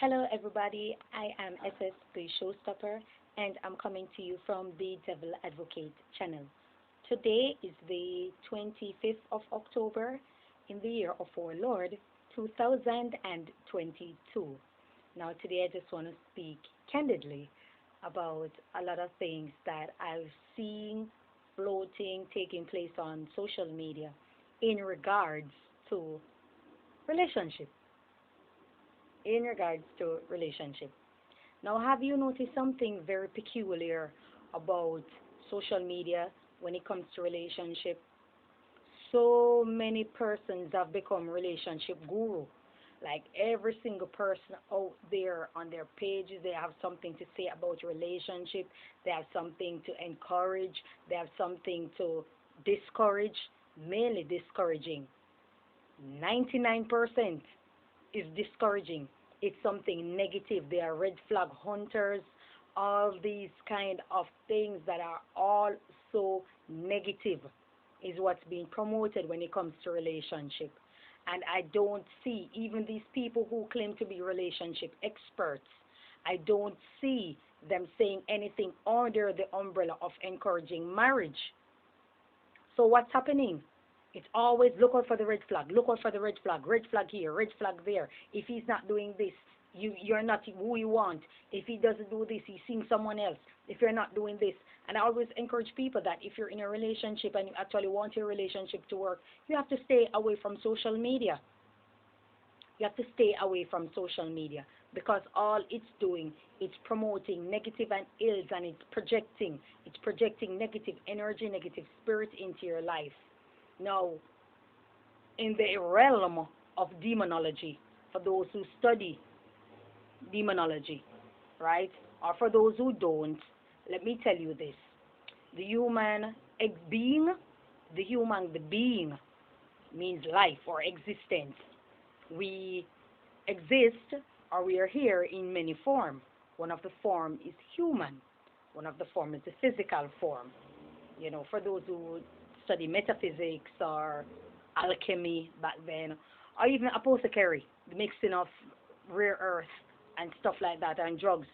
Hello, everybody. I am SS, the showstopper, and I'm coming to you from the Devil Advocate channel. Today is the 25th of October in the year of our Lord 2022. Now, today I just want to speak candidly about a lot of things that I've seen floating, taking place on social media in regards to relationship. In regards to relationship. Now, have you noticed something very peculiar about social media when it comes to relationship? So many persons have become relationship guru. Like every single person out there on their pages, they have something to say about relationship. They have something to encourage. They have something to discourage, mainly discouraging. 99% is discouraging. It's something negative. They are red flag hunters. All these kind of things that are all so negative is what's being promoted when it comes to relationship. And I don't see even these people who claim to be relationship experts. I don't see them saying anything under the umbrella of encouraging marriage. So what's happening? It's always look out for the red flag, look out for the red flag here, red flag there. If he's not doing this, you're not who you want. If he doesn't do this, he's seeing someone else. If you're not doing this. And I always encourage people that if you're in a relationship and you actually want your relationship to work, you have to stay away from social media. You have to stay away from social media because all it's doing is promoting negative and ills, and it's projecting negative energy, negative spirit into your life. Now, in the realm of demonology, for those who study demonology, right? Or for those who don't, let me tell you this. The human being, the being means life or existence. We exist or we are here in many forms. One of the form is human. One of the form is the physical form. For those who study metaphysics or alchemy back then, or even apothecary, the mixing of rare earth and stuff like that and drugs,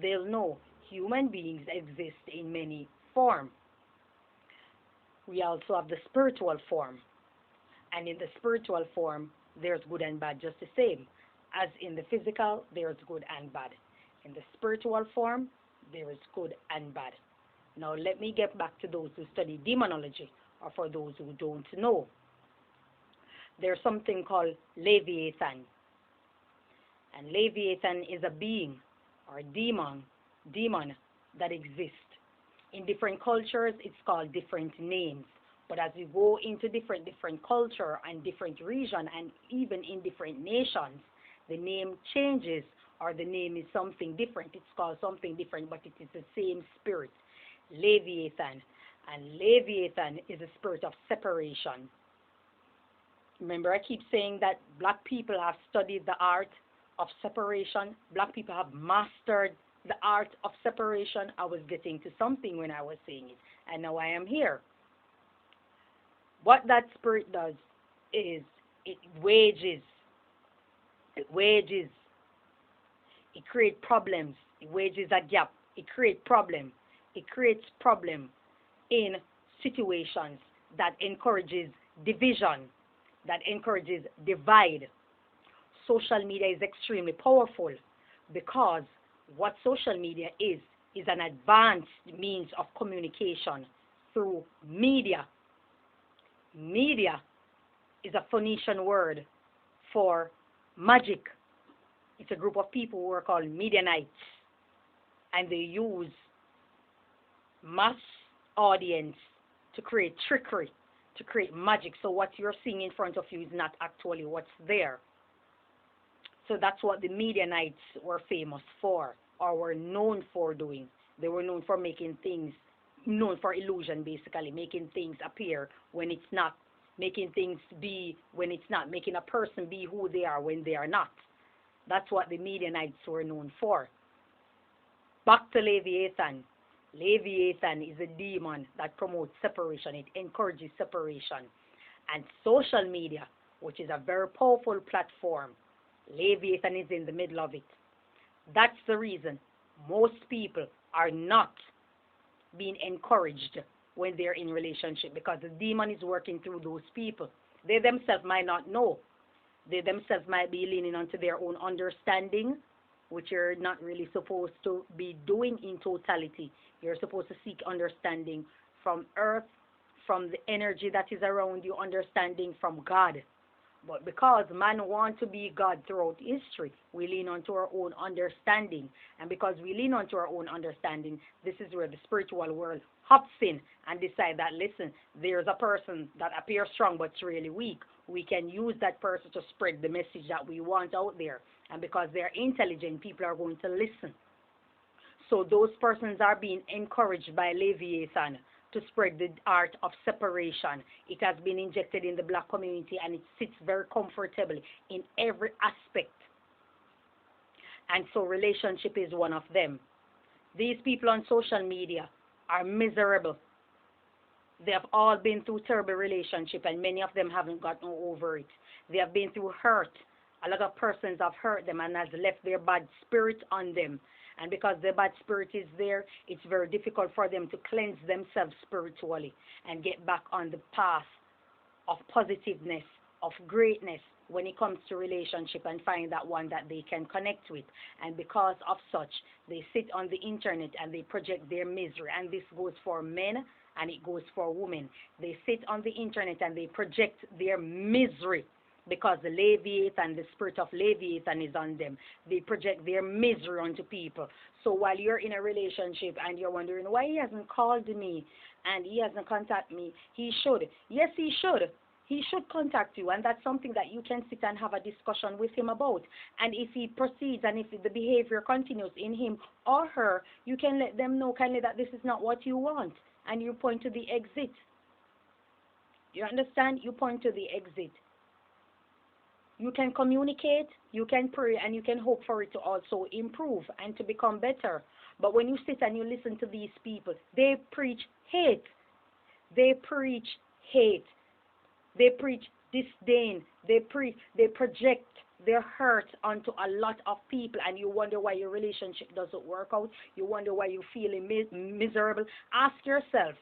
they'll know human beings exist in many forms. We also have the spiritual form, and in the spiritual form, there's good and bad just the same. As in the physical, there's good and bad. In the spiritual form, there is good and bad. Now, let me get back to those who study demonology, or for those who don't know. There's something called Leviathan. And Leviathan is a being or demon that exists. In different cultures, it's called different names. But as we go into different culture and different region and even in different nations, the name changes or the name is something different. It's called something different, but it is the same spirit. Leviathan. And Leviathan is a spirit of separation. Remember, I keep saying that black people have studied the art of separation. Black people have mastered the art of separation. I was getting to something when I was saying it, and now I am here. What that spirit does is it wages, it wages, it creates problems, it wages a gap, it creates problem in situations that encourages division, that encourages divide. Social media is extremely powerful because what social media is an advanced means of communication through media. Media is a Phoenician word for magic. It's a group of people who are called Midianites, and they use mass audience to create trickery, to create magic. So what you're seeing in front of you is not actually what's there. So that's what the Midianites were famous for, or were known for doing. They were known for making things, known for illusion basically, making things appear when it's not, making things be when it's not, making a person be who they are when they are not. That's what the Midianites were known for. Back to Leviathan. Leviathan is a demon that promotes separation. It encourages separation. And social media, which is a very powerful platform, Leviathan is in the middle of it. That's the reason most people are not being encouraged when they're in relationship, because the demon is working through those people. They themselves might not know. They themselves might be leaning onto their own understanding, which you're not really supposed to be doing in totality. You're supposed to seek understanding from earth, from the energy that is around you, understanding from God. But because man wants to be God throughout history, we lean onto our own understanding. And because we lean onto our own understanding, this is where the spiritual world hops in and decide that, listen, there's a person that appears strong but really weak. We can use that person to spread the message that we want out there. And because they're intelligent, people are going to listen. So those persons are being encouraged by Leviathan to spread the art of separation. It has been injected in the black community and it sits very comfortably in every aspect. And so relationship is one of them. These people on social media are miserable. They have all been through terrible relationship and many of them haven't gotten over it. They have been through hurt. A lot of persons have hurt them and has left their bad spirit on them. And because the bad spirit is there, it's very difficult for them to cleanse themselves spiritually and get back on the path of positiveness, of greatness when it comes to relationship and find that one that they can connect with. And because of such, they sit on the internet and they project their misery. And this goes for men and it goes for women. They sit on the internet and they project their misery because the Leviathan, the spirit of Leviathan is on them. They project their misery onto people. So while you're in a relationship and you're wondering why he hasn't called me and he hasn't contacted me, he should. Yes, he should. He should contact you, and that's something that you can sit and have a discussion with him about. And if he proceeds and if the behavior continues in him or her, you can let them know kindly that this is not what you want, and you point to the exit. You understand? You point to the exit. You can communicate, you can pray, and you can hope for it to also improve and to become better. But when you sit and you listen to these people, they preach hate. They preach hate. They preach disdain. They project their hurt onto a lot of people, and you wonder why your relationship doesn't work out. You wonder why you're feeling miserable. Ask yourself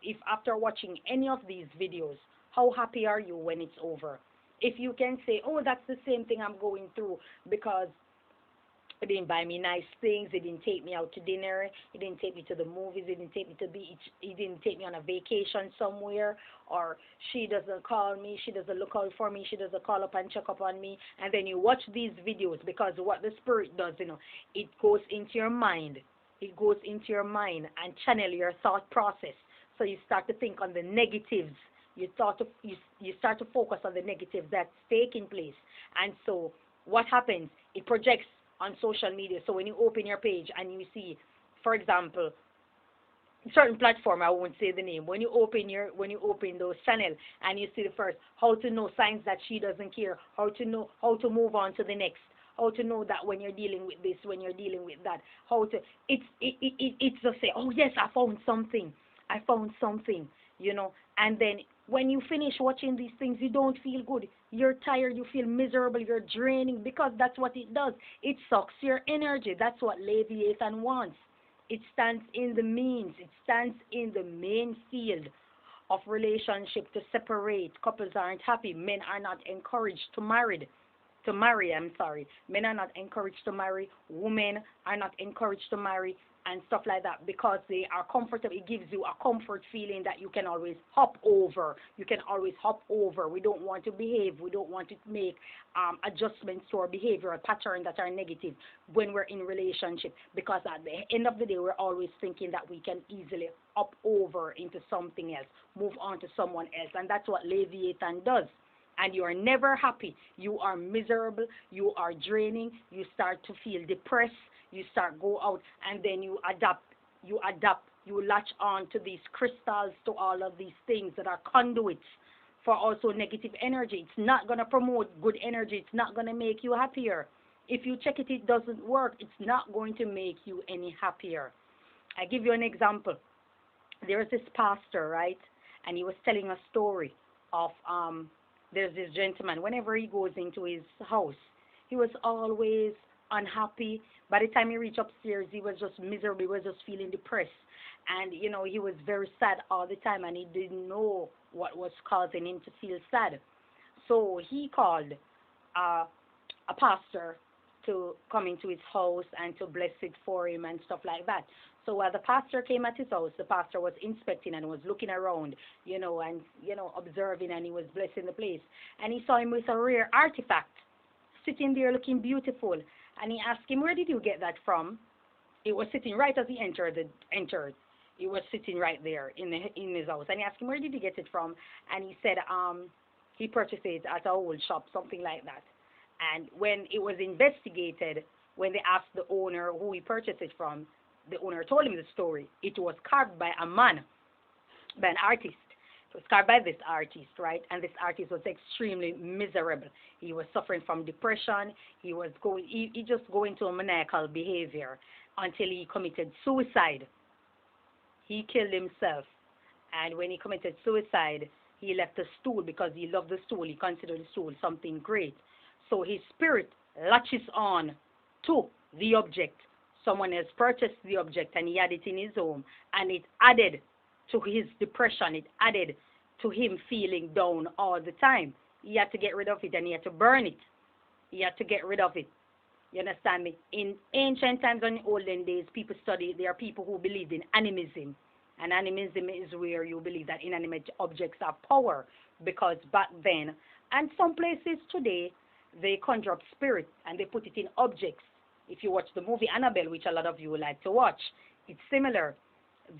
if after watching any of these videos, how happy are you when it's over? If you can say, oh, that's the same thing I'm going through because he didn't buy me nice things, he didn't take me out to dinner, he didn't take me to the movies, he didn't take me to the beach, he didn't take me on a vacation somewhere, or she doesn't call me, she doesn't look out for me, she doesn't call up and check up on me. And then you watch these videos, because what the spirit does, it goes into your mind. It goes into your mind and channel your thought process. So you start to think on the negatives. You start to focus on the negatives that's taking place. And so what happens? It projects on social media. So when you open your page and you see, for example, certain platform, I won't say the name, when you open those channels and you see the first, how to know signs that she doesn't care, how to move on to the next, how to know that when you're dealing with this, when you're dealing with that, it's just say, oh yes, I found something, and then when you finish watching these things, you don't feel good. You're tired, you feel miserable, you're draining, because that's what it does. It sucks your energy. That's what Leviathan wants. It stands in the means. It stands in the main field of relationship to separate. Couples aren't happy. Men are not encouraged to marry. Men are not encouraged to marry. Women are not encouraged to marry, and stuff like that, because they are comfortable. It gives you a comfort feeling that you can always hop over. We don't want to behave. We don't want to make adjustments to our behavioral pattern that are negative when we're in relationship, because at the end of the day, we're always thinking that we can easily hop over into something else, move on to someone else, and that's what Leviathan does. And you are never happy. You are miserable. You are draining. You start to feel depressed. You start go out, and then you adapt, you latch on to these crystals, to all of these things that are conduits for also negative energy. It's not going to promote good energy. It's not going to make you happier. If you check it, it doesn't work. It's not going to make you any happier. I give you an example. There's this pastor, right? And he was telling a story of, there's this gentleman, whenever he goes into his house, he was always unhappy. By the time he reached upstairs, he was just miserable. He was just feeling depressed. And, he was very sad all the time, and he didn't know what was causing him to feel sad. So he called uh, a pastor to come into his house and to bless it for him and stuff like that. So while the pastor came at his house, the pastor was inspecting and was looking around, and observing, and he was blessing the place. And he saw him with a rare artifact sitting there looking beautiful. And he asked him, "Where did you get that from?" It was sitting right as he entered. It was sitting right there in his house. And he asked him, "Where did you get it from?" And he said, he purchased it at a old shop, something like that. And when it was investigated, when they asked the owner who he purchased it from, the owner told him the story. It was carved by a man, by an artist. It was carved by this artist, right? And this artist was extremely miserable. He was suffering from depression. He just go into a maniacal behavior until he committed suicide. He killed himself. And when he committed suicide, he left the stool because he loved the stool. He considered the stool something great. So his spirit latches on to the object. Someone has purchased the object and he had it in his home, and it added to his depression. It added to him feeling down all the time. He had to get rid of it, and he had to burn it. He had to get rid of it. You understand me? In ancient times and olden days, there are people who believed in animism. And animism is where you believe that inanimate objects have power, because back then, and some places today, they conjure up spirits and they put it in objects. If you watch the movie Annabelle, which a lot of you like to watch, it's similar.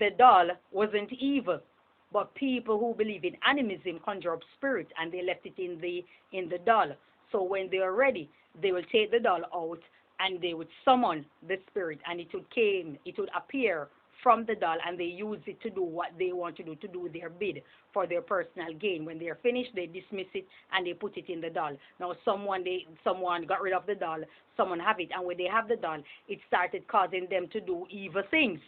The doll wasn't evil, but people who believe in animism conjure up spirits, and they left it in the doll. So when they are ready, they will take the doll out and they would summon the spirit, and it would appear from the doll, and they use it to do what they want to do their bid for their personal gain. When they are finished, they dismiss it and they put it in the doll. Now someone got rid of the doll, someone have it, and when they have the doll, it started causing them to do evil things.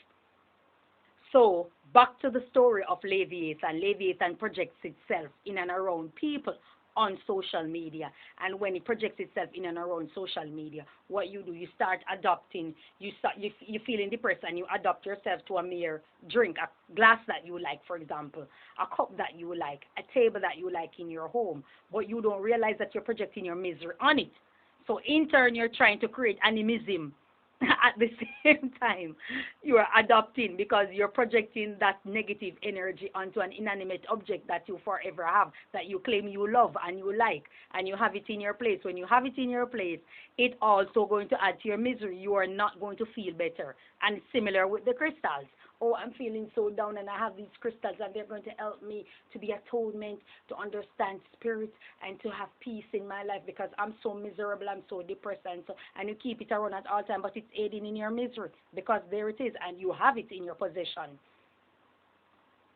So back to the story of Leviathan. Leviathan projects itself in and around people on social media. And when it projects itself in and around social media, what you do, you start adopting, you feeling depressed, and you adopt yourself to a mere drink, a glass that you like, for example, a cup that you like, a table that you like in your home, but you don't realize that you're projecting your misery on it. So in turn, you're trying to create animism at the same time you are adopting, because you're projecting that negative energy onto an inanimate object that you forever have, that you claim you love and you like, and you have it in your place. When you have it in your place, it also going to add to your misery. You are not going to feel better. And similar with the crystals. Oh, I'm feeling so down, and I have these crystals, and they're going to help me to be atonement, to understand spirit, and to have peace in my life, because I'm so miserable, I'm so depressed, and you keep it around at all time, but it's aiding in your misery, because there it is, and you have it in your possession.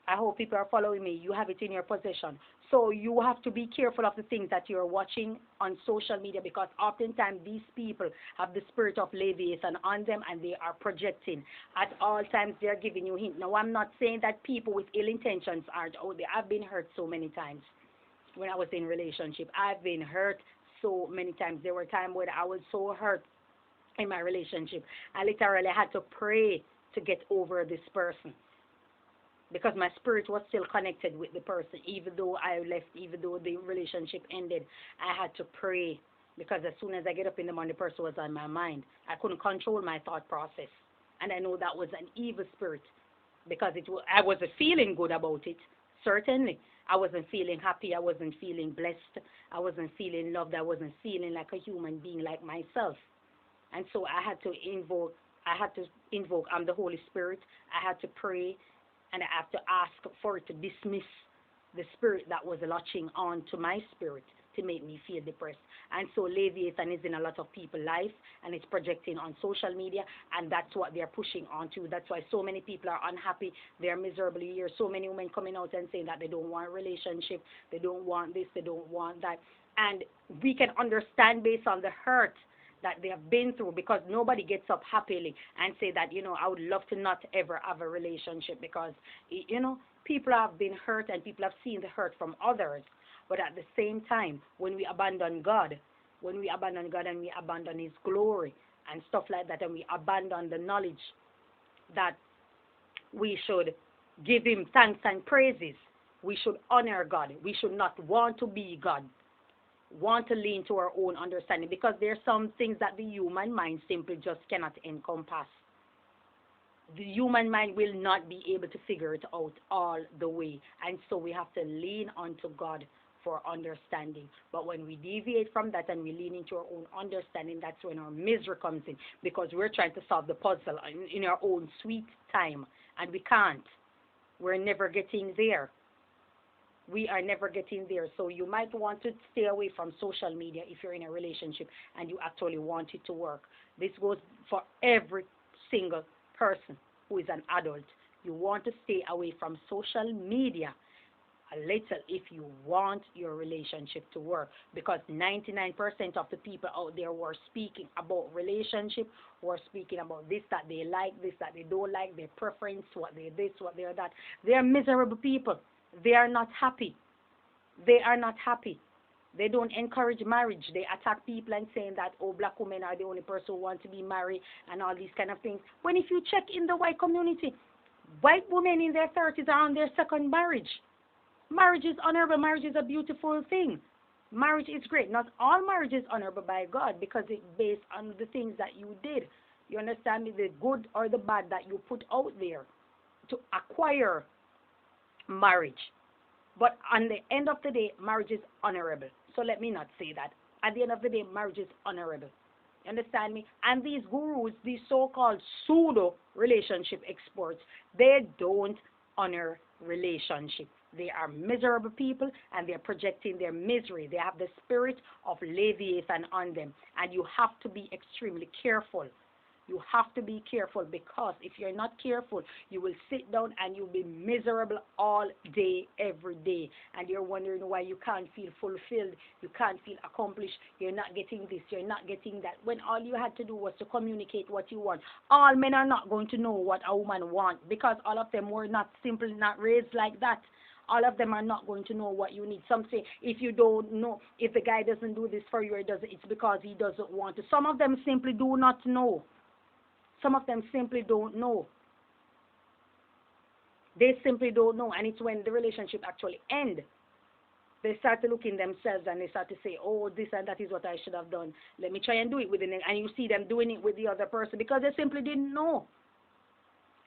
I hope people are following me. You have it in your possession. So you have to be careful of the things that you're watching on social media, because oftentimes these people have the spirit of Leviathan on them, and they are projecting. At all times they're giving you hints. Now, I'm not saying that people with ill intentions aren't out there. I've been hurt so many times when I was in relationship. I've been hurt so many times. There were times when I was so hurt in my relationship. I literally had to pray to get over this person, because my spirit was still connected with the person, even though I left, even though the relationship ended. I had to pray, because as soon as I get up in the morning, the person was on my mind. I couldn't control my thought process, and I know that was an evil spirit, because I wasn't feeling good about it. Certainly, I wasn't feeling happy. I wasn't feeling blessed. I wasn't feeling loved. I wasn't feeling like a human being like myself. And so I had to invoke the Holy Spirit. I had to pray, and I have to ask for it to dismiss the spirit that was latching on to my spirit to make me feel depressed. And so Leviathan is in a lot of people's life, and it's projecting on social media, and that's what they're pushing onto. That's why so many people are unhappy. They're miserable. You hear so many women coming out and saying that they don't want a relationship, they don't want this, they don't want that. And we can understand based on the hurt that they have been through, because nobody gets up happily and say that, I would love to not ever have a relationship, because, people have been hurt and people have seen the hurt from others. But at the same time, when we abandon God and we abandon His glory and stuff like that, and we abandon the knowledge that we should give him thanks and praises. We should honor God. We should not want to be God, want to lean to our own understanding, because there are some things that the human mind simply just cannot encompass. The human mind will not be able to figure it out all the way. And so we have to lean onto God for understanding. But when we deviate from that and we lean into our own understanding, that's when our misery comes in, because we're trying to solve the puzzle in our own sweet time, and we can't. We're never getting there. We are never getting there. So you might want to stay away from social media if you're in a relationship and you actually want it to work. This goes for every single person who is an adult. You want to stay away from social media a little if you want your relationship to work, because 99% of the people out there who are speaking about relationship, who are speaking about this, that they like, this, that they don't like, their preference, what they this, what they are that, they are miserable people. They are not happy. They are not happy. They don't encourage marriage. They attack people and saying that, oh, black women are the only person who want to be married and all these kind of things. When if you check in the white community, white women in their 30s are on their second marriage. Marriage is honorable. Marriage is a beautiful thing. Marriage is great. Not all marriage is honorable by God, because it's based on the things that you did. You understand me? The good or the bad that you put out there to acquire marriage. But on the end of the day, marriage is honorable. So let me not say that. At the end of the day, marriage is honorable. You understand me? And these gurus, these so-called pseudo relationship experts, they don't honor relationship. They are miserable people, and they're projecting their misery. They have the spirit of Leviathan on them. And you have to be extremely careful. You have to be careful, because if you're not careful, you will sit down and you'll be miserable all day, every day. And you're wondering why you can't feel fulfilled, you can't feel accomplished, you're not getting this, you're not getting that, when all you had to do was to communicate what you want. All men are not going to know what a woman wants, because all of them were not simply not raised like that. All of them are not going to know what you need. Some say, if you don't know, if the guy doesn't do this for you, it's because he doesn't want to. Some of them simply do not know. Some of them simply don't know. They simply don't know. And it's when the relationship actually ends, they start to look in themselves and they start to say, oh, this and that is what I should have done. Let me try and do it with the next. And you see them doing it with the other person, because they simply didn't know.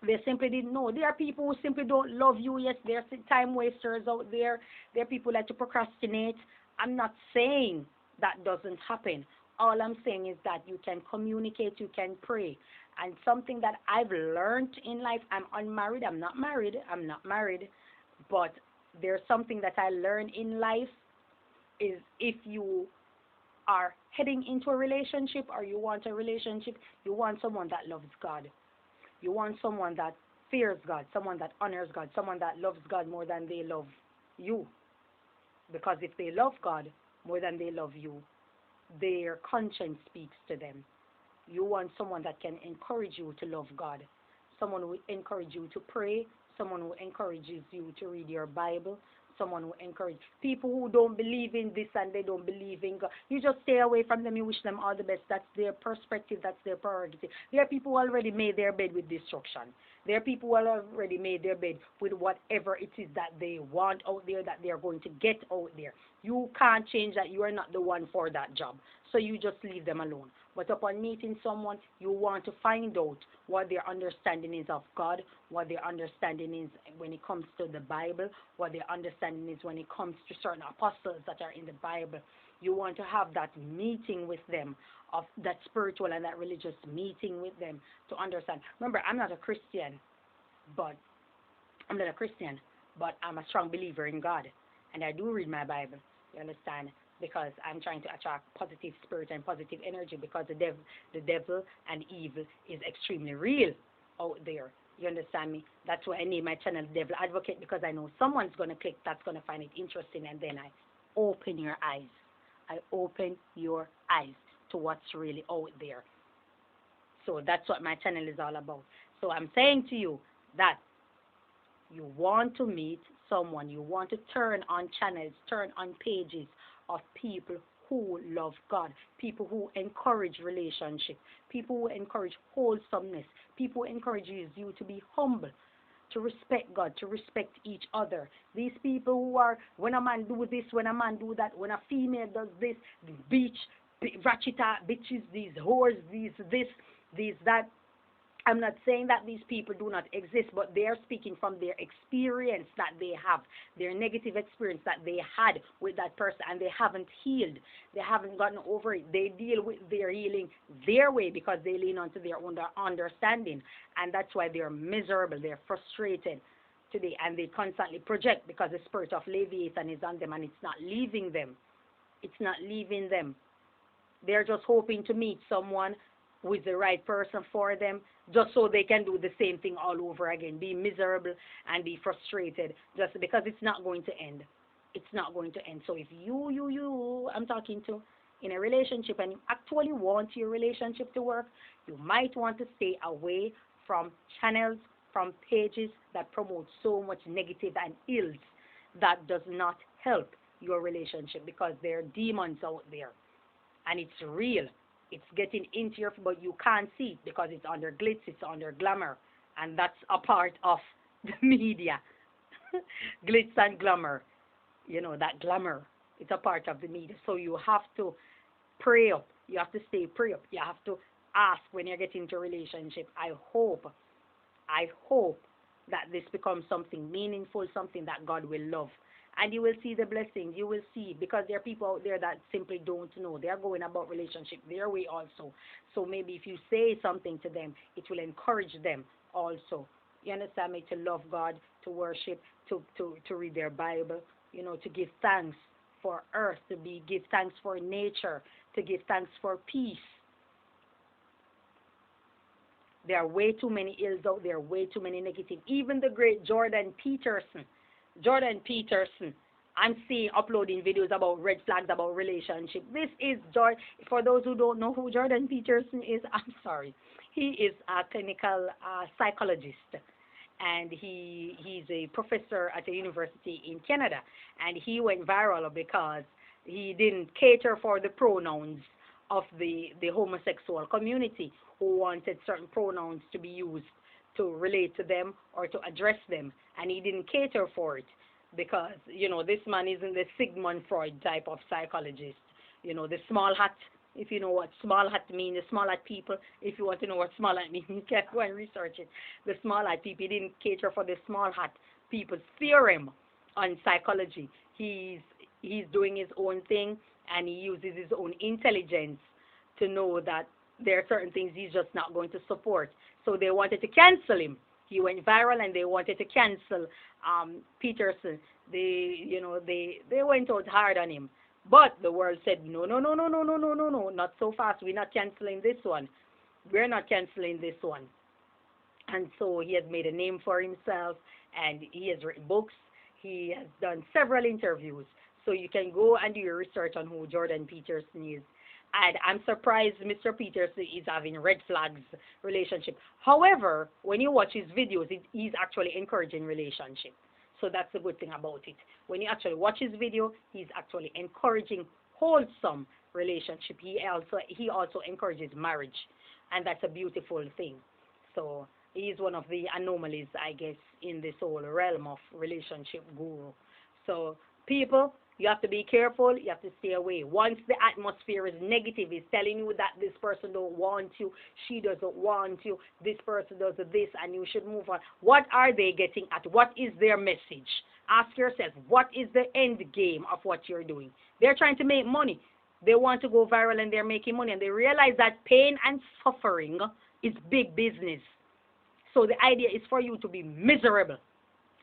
They simply didn't know. There are people who simply don't love you. Yes, there are time wasters out there. There are people that to procrastinate. I'm not saying that doesn't happen. All I'm saying is that you can communicate, you can pray. And something that I've learned in life, I'm unmarried, I'm not married, but there's something that I learned in life is, if you are heading into a relationship or you want a relationship, you want someone that loves God. You want someone that fears God, someone that honors God, someone that loves God more than they love you. Because if they love God more than they love you, their conscience speaks to them. You want someone that can encourage you to love God, someone who will encourage you to pray, someone who encourages you to read your Bible, someone who encourages people who don't believe in this and they don't believe in God. You just stay away from them. You wish them all the best. That's their perspective. That's their prerogative. There are people who already made their bed with destruction. There are people who already made their bed with whatever it is that they want out there, that they are going to get out there. You can't change that. You are not the one for that job. So you just leave them alone. But upon meeting someone, you want to find out what their understanding is of God, what their understanding is when it comes to the Bible, what their understanding is when it comes to certain apostles that are in the Bible. You want to have that meeting with them, of that spiritual and that religious meeting with them to understand. Remember, I'm not a Christian, but I'm a strong believer in God. And I do read my Bible, you understand? Because I'm trying to attract positive spirit and positive energy, because the devil and evil is extremely real out there. You understand me? That's why I name my channel Devil Advocate, because I know someone's going to click that's going to find it interesting, and then I open your eyes. I open your eyes to what's really out there. So that's what my channel is all about. So I'm saying to you that you want to meet someone, you want to turn on channels, turn on pages of people who love God, people who encourage relationship, people who encourage wholesomeness, people who encourages you to be humble, to respect God, to respect each other. These people who are, when a man do this, when a man do that, when a female does this, the beach, ratcheta, bitches, these whores, these this, these that. I'm not saying that these people do not exist, but they are speaking from their experience that they have, their negative experience that they had with that person, and they haven't healed. They haven't gotten over it. They deal with their healing their way because they lean onto their own understanding, and that's why they're miserable. They're frustrated today, and they constantly project because the spirit of Leviathan is on them, and it's not leaving them. It's not leaving them. They're just hoping to meet someone who is the right person for them, just so they can do the same thing all over again, be miserable and be frustrated, just because it's not going to end. It's not going to end. So if I'm talking to, in a relationship, and you actually want your relationship to work, you might want to stay away from channels, from pages that promote so much negative and ills that does not help your relationship, because there are demons out there, and it's real. It's getting into your, but you can't see it because it's under glitz, it's under glamour, and that's a part of the media. Glitz and glamour, that glamour, it's a part of the media. So you have to pray up. You have to stay pray up. You have to ask when you're getting into a relationship. I hope that this becomes something meaningful, something that God will love. And you will see the blessings. You will see, because there are people out there that simply don't know. They are going about relationship their way also. So maybe if you say something to them, it will encourage them also. You understand me? To love God, to worship, to read their Bible, to give thanks for earth, give thanks for nature, to give thanks for peace. There are way too many ills out there, way too many negative. Even the great Jordan Peterson, I'm seeing uploading videos about red flags, about relationship. This is for those who don't know who Jordan Peterson is, I'm sorry. He is a clinical psychologist, and he's a professor at a university in Canada, and he went viral because he didn't cater for the pronouns of the homosexual community, who wanted certain pronouns to be used to relate to them or to address them, and he didn't cater for it because, this man isn't the Sigmund Freud type of psychologist, the small hat. If you know what small hat means, the small hat people, if you want to know what small hat means, you can go and research it. The small hat people, he didn't cater for the small hat people's theorem on psychology. He's doing his own thing, and he uses his own intelligence to know that there are certain things he's just not going to support. So they wanted to cancel him. He went viral, and they wanted to cancel Peterson. They went out hard on him. But the world said, no, not so fast. We're not canceling this one. We're not canceling this one. And so he has made a name for himself, and he has written books. He has done several interviews. So you can go and do your research on who Jordan Peterson is. And I'm surprised Mr. Peterson is having red flags relationship. However, when you watch his videos, he's actually encouraging relationship. So that's the good thing about it. When you actually watch his video, he's actually encouraging wholesome relationship. He also encourages marriage, and that's a beautiful thing. So he is one of the anomalies, I guess, in this whole realm of relationship guru. So people, you have to be careful. You have to stay away. Once the atmosphere is negative, it's telling you that this person don't want you, she doesn't want you, this person does this, and you should move on. What are they getting at? What is their message? Ask yourself, what is the end game of what you're doing? They're trying to make money. They want to go viral, and they're making money, and they realize that pain and suffering is big business. So the idea is for you to be miserable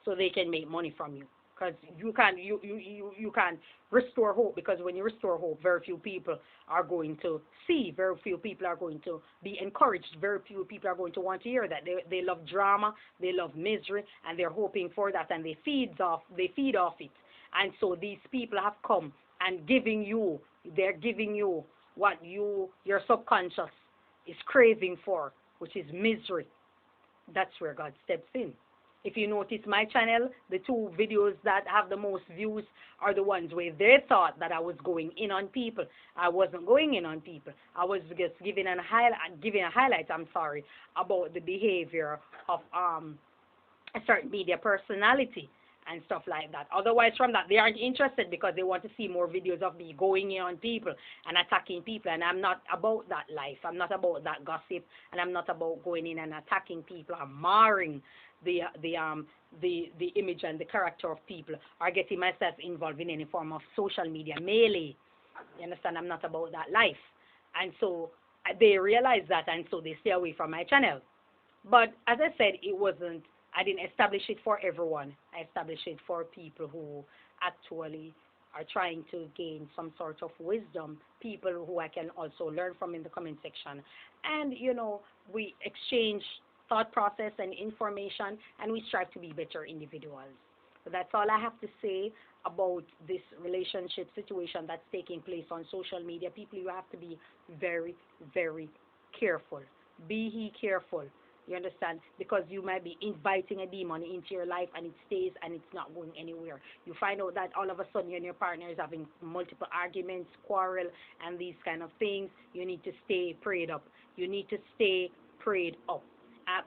so they can make money from you. Because you can't restore hope, because when you restore hope, very few people are going to see, very few people are going to be encouraged, very few people are going to want to hear that. They love drama, they love misery, and they're hoping for that, and they feed off it. And so these people have come and they're giving you what your subconscious is craving for, which is misery. That's where God steps in. If you notice my channel, the two videos that have the most views are the ones where they thought that I was going in on people. I wasn't going in on people. I was just giving a highlight, I'm sorry, about the behavior of a certain media personality and stuff like that. Otherwise, from that, they aren't interested because they want to see more videos of me going in on people and attacking people. And I'm not about that life. I'm not about that gossip, and I'm not about going in and attacking people or marring the image and the character of people, or getting myself involved in any form of social media melee. You understand? I'm not about that life. And so they realize that, and so they stay away from my channel. But as I said, I didn't establish it for everyone. I established it for people who actually are trying to gain some sort of wisdom, people who I can also learn from in the comment section. And, we exchange thought process and information, and we strive to be better individuals. So that's all I have to say about this relationship situation that's taking place on social media. People, you have to be very, very careful. Be he careful. You understand? Because you might be inviting a demon into your life, and it stays and it's not going anywhere. You find out that all of a sudden you and your partner is having multiple arguments, quarrel, and these kind of things. You need to stay prayed up. You need to stay prayed up.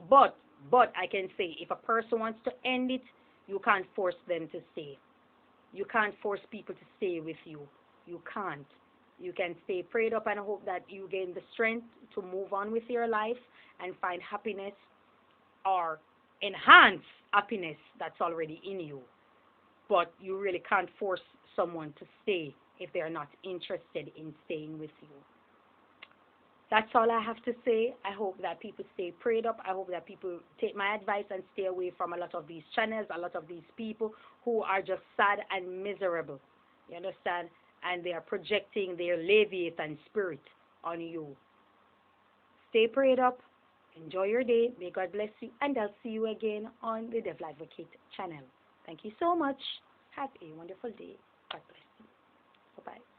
But I can say, if a person wants to end it, you can't force them to stay. You can't force people to stay with you. You can't. You can stay prayed up and hope that you gain the strength to move on with your life and find happiness or enhance happiness that's already in you. But you really can't force someone to stay if they're not interested in staying with you. That's all I have to say. I hope that people stay prayed up. I hope that people take my advice and stay away from a lot of these channels, a lot of these people who are just sad and miserable. You understand? And they are projecting their Leviathan spirit on you. Stay prayed up. Enjoy your day. May God bless you. And I'll see you again on the Devil Advocate channel. Thank you so much. Have a wonderful day. God bless you. Bye-bye.